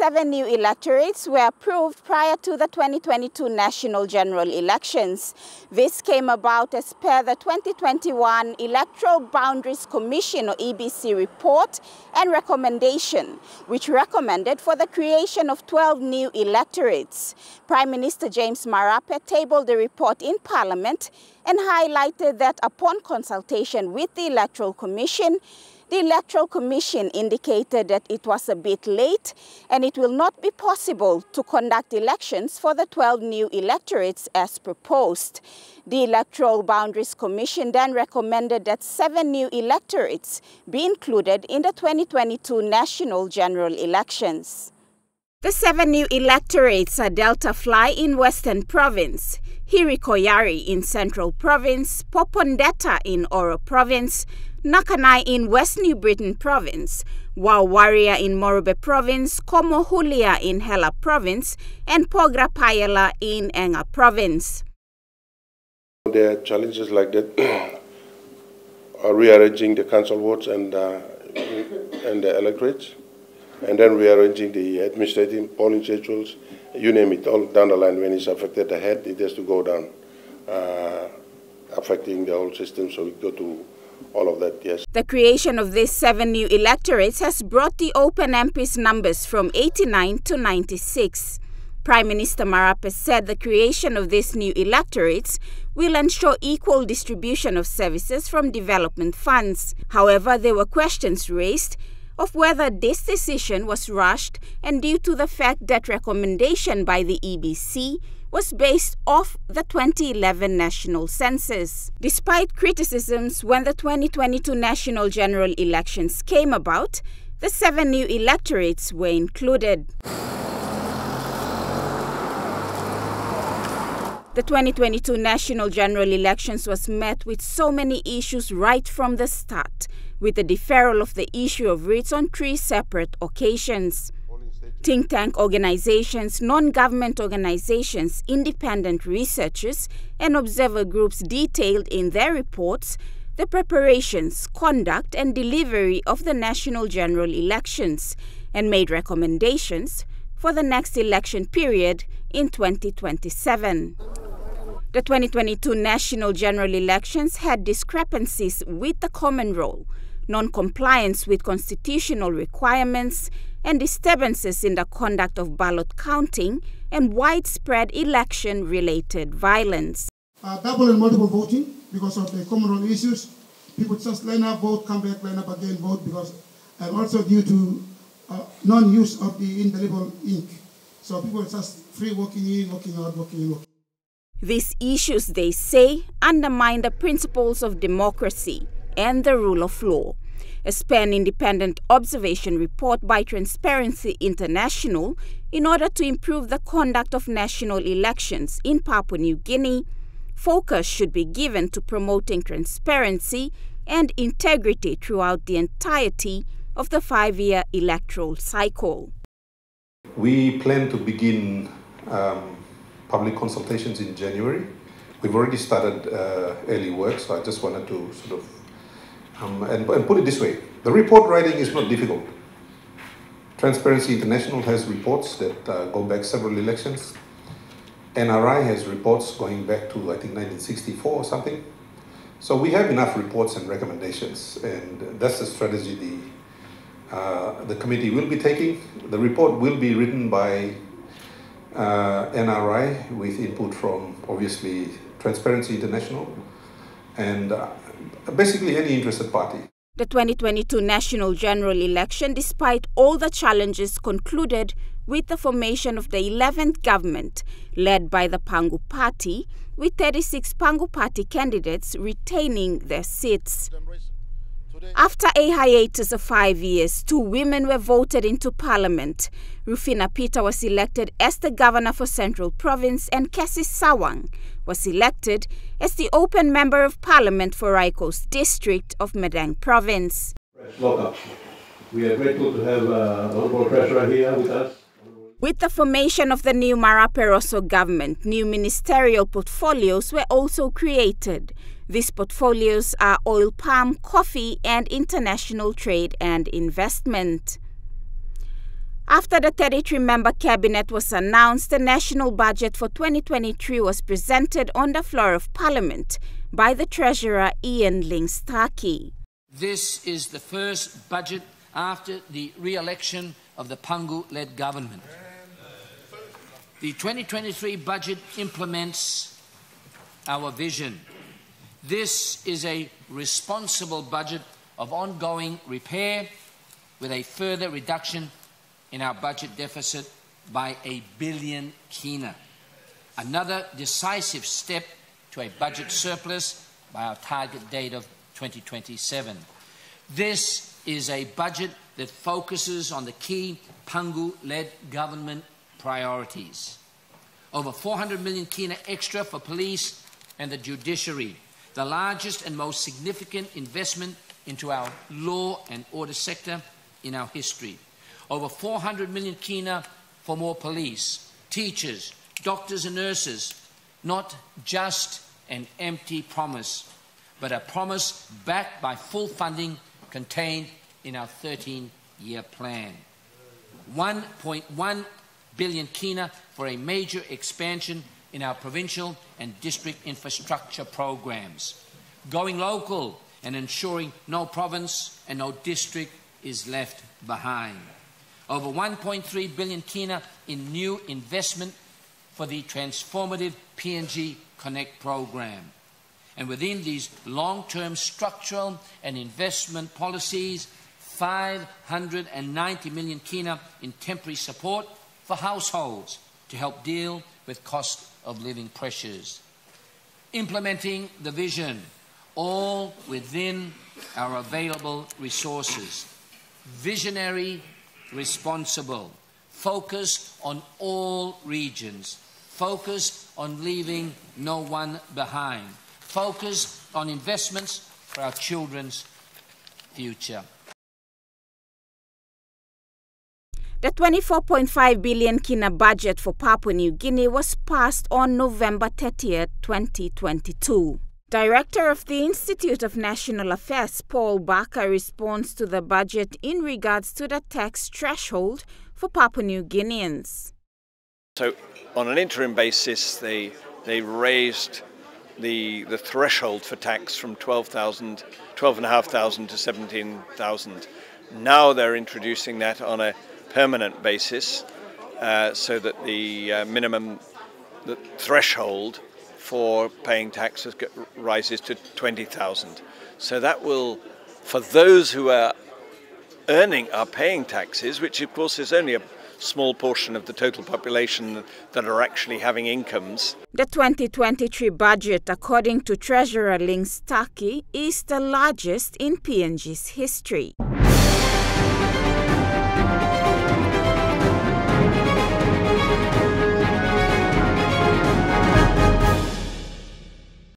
7 new electorates were approved prior to the 2022 national general elections. This came about as per the 2021 Electoral Boundaries Commission or EBC report and recommendation, which recommended for the creation of 12 new electorates. Prime Minister James Marape tabled the report in Parliament and highlighted that upon consultation with the Electoral Commission, the Electoral Commission indicated that it was a bit late and it will not be possible to conduct elections for the 12 new electorates as proposed. The Electoral Boundaries Commission then recommended that 7 new electorates be included in the 2022 national general elections. The 7 new electorates are Delta Fly in Western Province, Hirikoyari in Central Province, Popondetta in Oro Province, Nakanai in West New Britain Province, Wawaria in Morobe Province, Komohulia in Hela Province, and Pogra Payala in Enga Province. There are challenges like that, rearranging the council votes and the electorates, and then rearranging the administrative polling schedules, you name it, all down the line. When it's affected the head, it has to go down, affecting the whole system, so we go to all of that, yes. The creation of these 7 new electorates has brought the open MPs numbers from 89 to 96. Prime Minister Marape said the creation of these new electorates will ensure equal distribution of services from development funds. However, there were questions raised of whether this decision was rushed and due to the fact that recommendation by the EBC was based off the 2011 national census. Despite criticisms when the 2022 national general elections came about, the 7 new electorates were included. The 2022 national general elections was met with so many issues right from the start, with the deferral of the issue of writs on 3 separate occasions. Think tank organizations, non-government organizations, independent researchers, and observer groups detailed in their reports the preparations, conduct, and delivery of the national general elections and made recommendations for the next election period in 2027. The 2022 national general elections had discrepancies with the common roll, non-compliance with constitutional requirements, and disturbances in the conduct of ballot counting and widespread election-related violence. Double and multiple voting because of the common roll issues. People just line up, vote, come back, line up again, vote, because and also due to non-use of the indelible ink. So people are just free walking in, walking out, walking in, walking. These issues, they say, undermine the principles of democracy and the rule of law. As per an independent observation report by Transparency International, in order to improve the conduct of national elections in Papua New Guinea, focus should be given to promoting transparency and integrity throughout the entirety of the 5-year electoral cycle. We plan to begin public consultations in January. We've already started early work, so I just wanted to sort of and put it this way, the report writing is not difficult. Transparency International has reports that go back several elections. NRI has reports going back to, I think, 1964 or something. So we have enough reports and recommendations, and that's the strategy the committee will be taking. The report will be written by NRI with input from, obviously, Transparency International and basically any interested party. The 2022 national general election, despite all the challenges, concluded with the formation of the 11th government, led by the Pangu Party, with 36 Pangu Party candidates retaining their seats. After a hiatus of 5 years, 2 women were voted into parliament. Rufina Peter was elected as the governor for Central Province, and Cassie Sawang was elected as the open member of parliament for Raikos district of Medang Province. Welcome. We are grateful to have Honorable Treasurer here with us. With the formation of the new Marape-Rosso government, new ministerial portfolios were also created. These portfolios are oil palm, coffee, and international trade and investment. After the 33-member cabinet was announced, the national budget for 2023 was presented on the floor of Parliament by the Treasurer Ian Starkey. This is the first budget after the re-election of the Pangu-led government. The 2023 budget implements our vision. This is a responsible budget of ongoing repair with a further reduction in our budget deficit by $1 billion kina. Another decisive step to a budget surplus by our target date of 2027. This is a budget that focuses on the key Pangu-led government priorities. Over 400 million kina extra for police and the judiciary, the largest and most significant investment into our law and order sector in our history. Over 400 million kina for more police, teachers, doctors and nurses. Not just an empty promise, but a promise backed by full funding contained in our 13-year plan. 1.1 billion kina for a major expansion in our provincial and district infrastructure programs. Going local and ensuring no province and no district is left behind. Over 1.3 billion kina in new investment for the transformative PNG Connect program. And within these long-term structural and investment policies, 590 million kina in temporary support for households to help deal with cost of living pressures. Implementing the vision, all within our available resources. Visionary, responsible, focused on all regions, focused on leaving no one behind, focused on investments for our children's future. The 24.5 billion kina budget for Papua New Guinea was passed on November 30th, 2022. Director of the Institute of National Affairs, Paul Barker, responds to the budget in regards to the tax threshold for Papua New Guineans. So, on an interim basis, they raised the threshold for tax from 12,500 to 17,000. Now they're introducing that on a permanent basis, so that the minimum threshold for paying taxes rises to 20,000. So that will, for those who are paying taxes, which of course is only a small portion of the total population that are actually having incomes. The 2023 budget, according to Treasurer Starkey, is the largest in PNG's history.